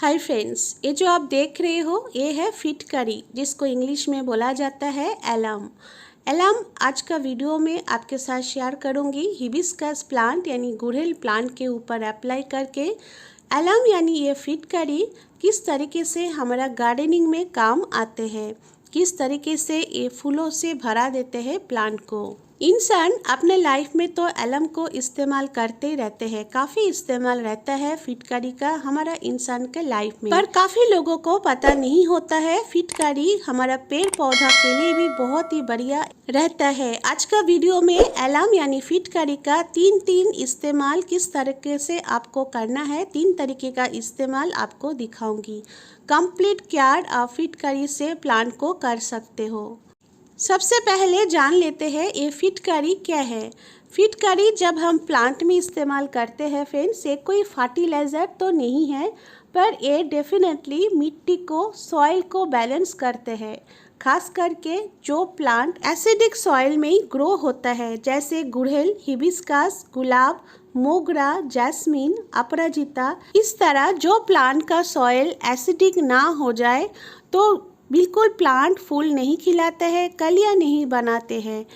Hi friends, ये जो आप देख रहे हो ये है फिटकरी, जिसको इंग्लिश में बोला जाता है एलम। एलम आज का वीडियो में आपके साथ शेयर करूंगी हिबिस्कस प्लांट यानी गुड़हल प्लांट के ऊपर अप्लाई करके। एलम यानी ये फिटकरी किस तरीके से हमारा गार्डनिंग में काम आते हैं, किस तरीके से ये फूलों से भरा देते हैं प्लांट को। इंसान अपने लाइफ में तो एलम को इस्तेमाल करते ही रहते हैं, काफ़ी इस्तेमाल रहता है फिटकरी का हमारा इंसान के लाइफ में। पर काफ़ी लोगों को पता नहीं होता है फिटकरी हमारा पेड़ पौधा के लिए भी बहुत ही बढ़िया रहता है। आज का वीडियो में एलम यानी फिटकरी का तीन इस्तेमाल किस तरीके से आपको करना है, 3 तरीके का इस्तेमाल आपको दिखाऊंगी। कंप्लीट केयर आप फिटकरी से प्लांट को कर सकते हो। सबसे पहले जान लेते हैं ये फिटकरी क्या है। फिटकरी जब हम प्लांट में इस्तेमाल करते हैं फ्रेंड्स, ये कोई फर्टिलाइज़र तो नहीं है, पर ये डेफिनेटली मिट्टी को, सॉइल को बैलेंस करते हैं। खास करके जो प्लांट एसिडिक सॉइल में ही ग्रो होता है, जैसे गुड़हल, हिबिस्कस, गुलाब, मोगरा, जैस्मिन, अपराजिता, इस तरह जो प्लांट का सॉइल एसिडिक ना हो जाए तो बिल्कुल प्लांट फूल नहीं खिलाते हैं, कलियां नहीं बनाते हैं।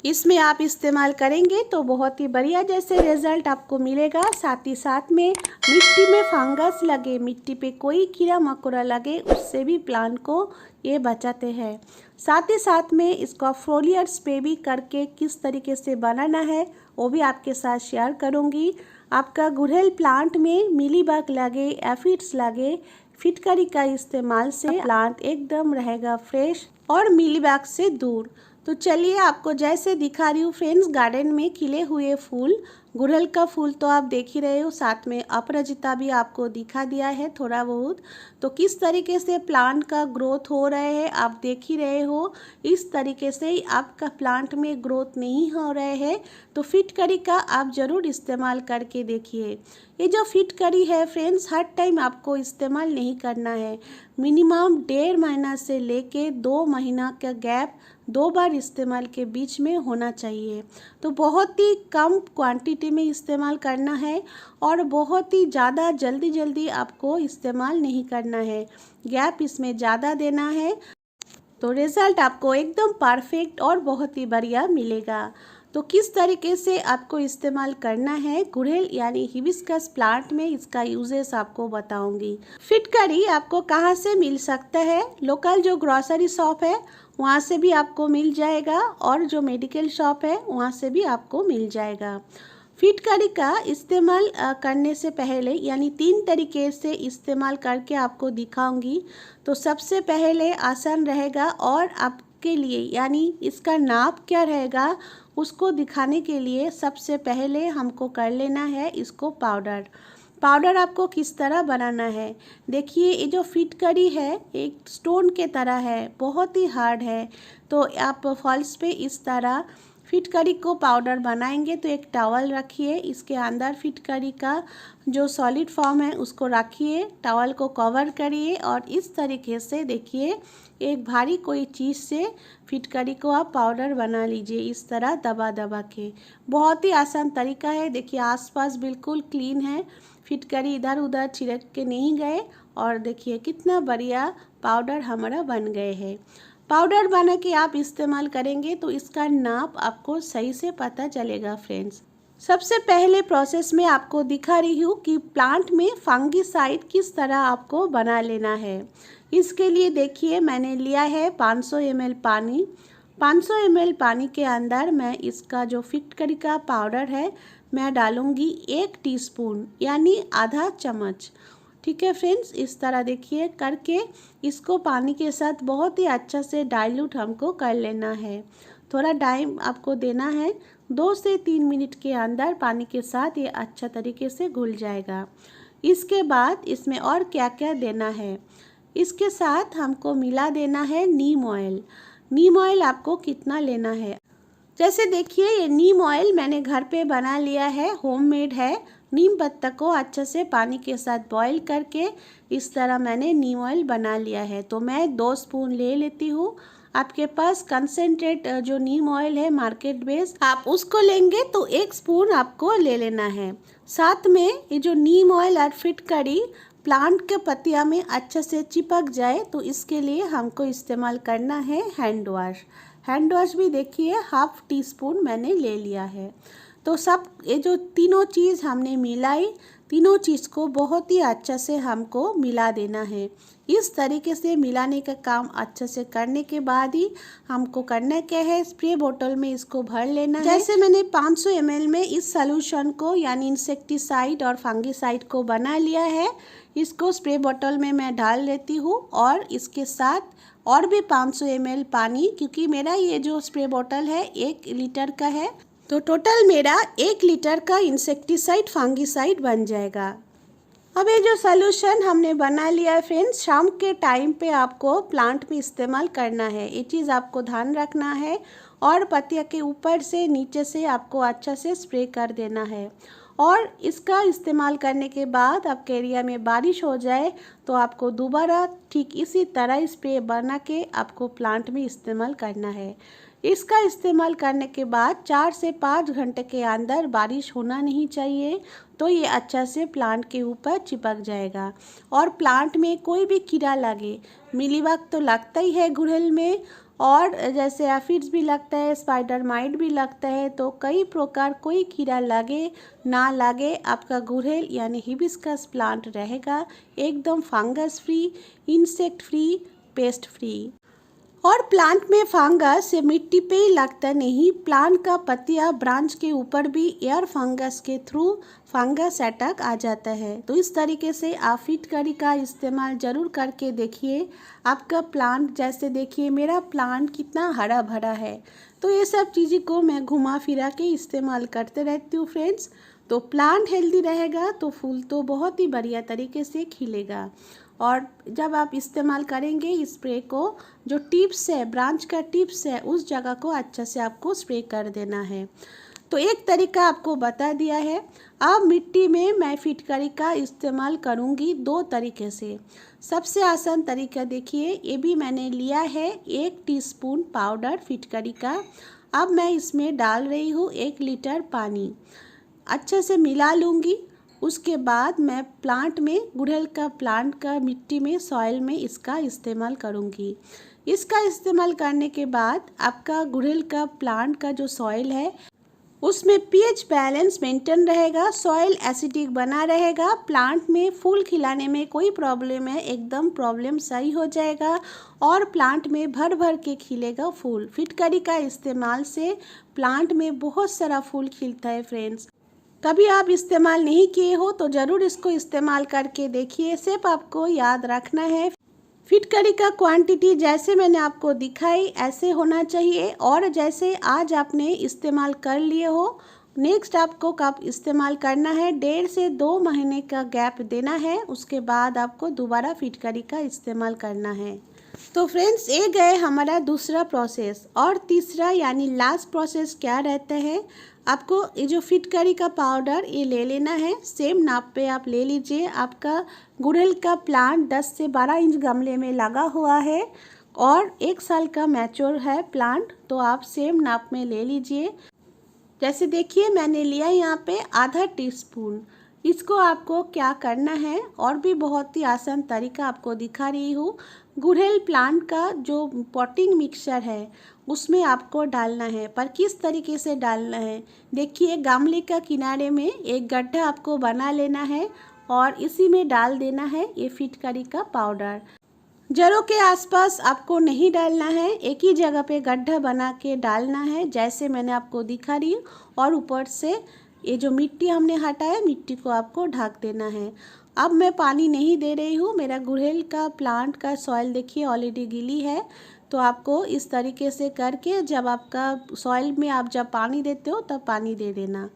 इसमें आप इस्तेमाल करेंगे तो बहुत ही बढ़िया जैसे रिजल्ट आपको मिलेगा। साथ ही साथ में मिट्टी में फंगस लगे, मिट्टी पे कोई कीड़ा मकोड़ा लगे, उससे भी प्लांट को ये बचाते हैं। साथ ही साथ में इसको फोलियर स्प्रे भी करके किस तरीके से बनाना है वो भी आपके साथ शेयर करूँगी। आपका गुड़हल प्लांट में मिलीबग लगे, एफिड्स लगे, फिटकरी का इस्तेमाल से प्लांट एकदम रहेगा फ्रेश और मिलीबग से दूर। तो चलिए आपको जैसे दिखा रही हूँ फ्रेंड्स, गार्डन में खिले हुए फूल, गुड़हल का फूल तो आप देख ही रहे हो, साथ में अपराजिता भी आपको दिखा दिया है थोड़ा बहुत। तो किस तरीके से प्लांट का ग्रोथ हो रहे हैं आप देख ही रहे हो। इस तरीके से आपका प्लांट में ग्रोथ नहीं हो रहे हैं तो फिटकरी का आप ज़रूर इस्तेमाल करके देखिए। ये जो फिटकरी है फ्रेंड्स, हर टाइम आपको इस्तेमाल नहीं करना है। मिनिमम 1.5 महीना से लेके 2 महीना का गैप 2 बार इस्तेमाल के बीच में होना चाहिए। तो बहुत ही कम क्वांटिटी में इस्तेमाल करना है और बहुत ही ज़्यादा जल्दी आपको इस्तेमाल नहीं करना है, गैप इसमें ज़्यादा देना है तो रिज़ल्ट आपको एकदम परफेक्ट और बहुत ही बढ़िया मिलेगा। तो किस तरीके से आपको इस्तेमाल करना है गुड़हल यानी हिबिस्कस प्लांट में, इसका यूजेस आपको बताऊंगी। फिटकरी आपको कहाँ से मिल सकता है? लोकल जो ग्रोसरी शॉप है वहाँ से भी आपको मिल जाएगा और जो मेडिकल शॉप है वहाँ से भी आपको मिल जाएगा। फिटकरी का इस्तेमाल करने से पहले यानी 3 तरीके से इस्तेमाल करके आपको दिखाऊंगी। तो सबसे पहले आसान रहेगा और आपके लिए यानी इसका नाप क्या रहेगा उसको दिखाने के लिए सबसे पहले हमको कर लेना है इसको पाउडर आपको किस तरह बनाना है। देखिए ये जो फिटकरी है एक स्टोन के तरह है, बहुत ही हार्ड है। तो आप फॉल्स पे इस तरह फिटकरी को पाउडर बनाएंगे तो एक टॉवल रखिए, इसके अंदर फिटकरी का जो सॉलिड फॉर्म है उसको रखिए, टॉवल को कवर करिए और इस तरीके से देखिए एक भारी कोई चीज़ से फिटकरी को आप पाउडर बना लीजिए, इस तरह दबा के। बहुत ही आसान तरीका है। देखिए आसपास बिल्कुल क्लीन है, फिटकरी इधर उधर छिड़क के नहीं गए और देखिए कितना बढ़िया पाउडर हमारा बन गए हैं। पाउडर बना के आप इस्तेमाल करेंगे तो इसका नाप आपको सही से पता चलेगा फ्रेंड्स। सबसे पहले प्रोसेस में आपको दिखा रही हूँ कि प्लांट में फंगिसाइड किस तरह आपको बना लेना है। इसके लिए देखिए मैंने लिया है 500 ml पानी। 500 ml पानी के अंदर मैं इसका जो फिटकरी का पाउडर है मैं डालूँगी 1 टीस्पून यानी आधा चम्मच। ठीक है फ्रेंड्स, इस तरह देखिए करके इसको पानी के साथ बहुत ही अच्छा से डाइल्यूट हमको कर लेना है। थोड़ा टाइम आपको देना है, 2 से 3 मिनट के अंदर पानी के साथ ये अच्छा तरीके से घुल जाएगा। इसके बाद इसमें और क्या क्या देना है, इसके साथ हमको मिला देना है नीम ऑयल। नीम ऑयल आपको कितना लेना है, जैसे देखिए ये नीम ऑयल मैंने घर पे बना लिया है, होममेड है। नीम पत्ता को अच्छे से पानी के साथ बॉईल करके इस तरह मैंने नीम ऑयल बना लिया है। तो मैं 2 स्पून ले लेती हूँ। आपके पास कंसेंट्रेट जो नीम ऑयल है मार्केट बेस आप उसको लेंगे तो 1 स्पून आपको ले लेना है। साथ में ये जो नीम ऑयल और फिटकरी प्लांट के पत्तियाँ में अच्छे से चिपक जाए, तो इसके लिए हमको इस्तेमाल करना है हैंड वॉश। हैंड वॉश भी देखिए 1/2 टीस्पून मैंने ले लिया है। तो सब ये जो तीनों चीज़ हमने मिलाई, तीनों चीज़ को बहुत ही अच्छा से हमको मिला देना है। इस तरीके से मिलाने का काम अच्छे से करने के बाद ही हमको करना क्या है, स्प्रे बोतल में इसको भर लेना है। जैसे मैंने 500 ml में इस सॉल्यूशन को यानी इंसेक्टिसाइड और फंगिसाइड को बना लिया है। इसको स्प्रे बोतल में मैं डाल लेती हूँ और इसके साथ और भी 500 ml पानी, क्योंकि मेरा ये जो स्प्रे बोतल है 1 लीटर का है, तो टोटल मेरा 1 लीटर का इंसेक्टिसाइड फंगिसाइड बन जाएगा। अब ये जो सॉल्यूशन हमने बना लिया है फ्रेंड्स, शाम के टाइम पे आपको प्लांट में इस्तेमाल करना है। ये चीज़ आपको ध्यान रखना है और पत्तियाँ के ऊपर से नीचे से आपको अच्छा से स्प्रे कर देना है। और इसका इस्तेमाल करने के बाद आपके एरिया में बारिश हो जाए तो आपको दोबारा ठीक इसी तरह स्प्रे बना के आपको प्लांट में इस्तेमाल करना है। इसका इस्तेमाल करने के बाद 4 से 5 घंटे के अंदर बारिश होना नहीं चाहिए, तो ये अच्छा से प्लांट के ऊपर चिपक जाएगा। और प्लांट में कोई भी कीड़ा लगे, मिलीबग तो लगता ही है गुड़हल में, और जैसे एफिड्स भी लगता है, स्पाइडर माइट भी लगता है, तो कई प्रकार कोई कीड़ा लगे ना लगे, आपका गुड़हल यानी हिबिस्कस प्लांट रहेगा एकदम fungus free, insect free, paste free. और प्लांट में फंगस से मिट्टी पे ही लगता नहीं, प्लांट का पत्तियां ब्रांच के ऊपर भी एयर फंगस के थ्रू फंगस अटैक आ जाता है। तो इस तरीके से आप फिटकरी का इस्तेमाल ज़रूर करके देखिए। आपका प्लांट, जैसे देखिए मेरा प्लांट कितना हरा भरा है, तो ये सब चीज़ों को मैं घुमा फिरा के इस्तेमाल करते रहती हूँ फ्रेंड्स। तो प्लांट हेल्दी रहेगा तो फूल तो बहुत ही बढ़िया तरीके से खिलेगा। और जब आप इस्तेमाल करेंगे स्प्रे को, जो टिप्स है, ब्रांच का टिप्स है, उस जगह को अच्छा से आपको स्प्रे कर देना है। तो एक तरीका आपको बता दिया है। अब मिट्टी में मैं फिटकरी का इस्तेमाल करूंगी 2 तरीके से। सबसे आसान तरीका देखिए, ये भी मैंने लिया है 1 टीस्पून पाउडर फिटकरी का। अब मैं इसमें डाल रही हूँ 1 लीटर पानी, अच्छे से मिला लूँगी। उसके बाद मैं प्लांट में, गुड़हल का प्लांट का मिट्टी में, सॉइल में इसका इस्तेमाल करूँगी। इसका इस्तेमाल करने के बाद आपका गुड़हल का प्लांट का जो सॉइल है उसमें पीएच बैलेंस मेंटेन रहेगा, सॉइल एसिडिक बना रहेगा, प्लांट में फूल खिलाने में कोई प्रॉब्लम है एकदम प्रॉब्लम सही हो जाएगा और प्लांट में भर भर के खिलेगा फूल। फिटकरी का इस्तेमाल से प्लांट में बहुत सारा फूल खिलता है फ्रेंड्स। कभी आप इस्तेमाल नहीं किए हो तो ज़रूर इसको इस्तेमाल करके देखिए। सिर्फ आपको याद रखना है फिटकरी का क्वांटिटी जैसे मैंने आपको दिखाई ऐसे होना चाहिए, और जैसे आज आपने इस्तेमाल कर लिए हो, नेक्स्ट आपको कब इस्तेमाल करना है, 1.5 से 2 महीने का गैप देना है, उसके बाद आपको दोबारा फिटकरी का इस्तेमाल करना है। तो फ्रेंड्स, ये गए हमारा दूसरा प्रोसेस। और तीसरा यानी लास्ट प्रोसेस क्या रहता है, आपको ये जो फिटकरी का पाउडर ये ले लेना है, सेम नाप पे आप ले लीजिए। आपका गुड़हल का प्लांट 10 से 12 इंच गमले में लगा हुआ है और 1 साल का मैच्योर है प्लांट, तो आप सेम नाप में ले लीजिए। जैसे देखिए मैंने लिया यहाँ पे आधा टीस्पून। इसको आपको क्या करना है, और भी बहुत ही आसान तरीका आपको दिखा रही हूँ। गुड़हल प्लांट का जो पॉटिंग मिक्सचर है उसमें आपको डालना है, पर किस तरीके से डालना है देखिए, गमले का किनारे में एक गड्ढा आपको बना लेना है और इसी में डाल देना है ये फिटकरी का पाउडर। जड़ों के आसपास आपको नहीं डालना है, एक ही जगह पे गड्ढा बना के डालना है जैसे मैंने आपको दिखा रही हूँ, और ऊपर से ये जो मिट्टी हमने हटाया, मिट्टी को आपको ढक देना है। अब मैं पानी नहीं दे रही हूँ, मेरा गुड़हल का प्लांट का सॉइल देखिए ऑलरेडी गीली है, तो आपको इस तरीके से करके जब आपका सॉइल में आप जब पानी देते हो तब पानी दे देना।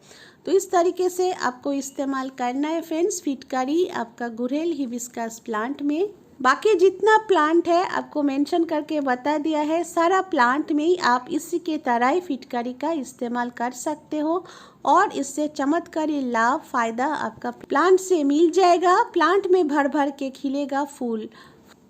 तो इस तरीके से आपको इस्तेमाल करना है फ्रेंड्स फिटकरी आपका गुड़हल हिबिस्कस प्लांट में। बाकी जितना प्लांट है आपको मेंशन करके बता दिया है, सारा प्लांट में ही आप इसी के तरह ही फिटकरी का इस्तेमाल कर सकते हो और इससे चमत्कारी लाभ फ़ायदा आपका प्लांट से मिल जाएगा। प्लांट में भर भर के खिलेगा फूल।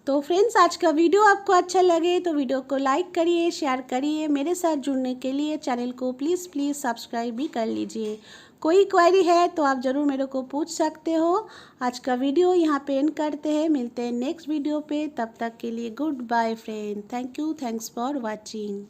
तो फ्रेंड्स, आज का वीडियो आपको अच्छा लगे तो वीडियो को लाइक करिए, शेयर करिए। मेरे साथ जुड़ने के लिए चैनल को प्लीज़ सब्सक्राइब भी कर लीजिए। कोई क्वेरी है तो आप ज़रूर मेरे को पूछ सकते हो। आज का वीडियो यहाँ पे एंड करते हैं, मिलते हैं नेक्स्ट वीडियो पे। तब तक के लिए good bye friend. Thank you, thanks for watching.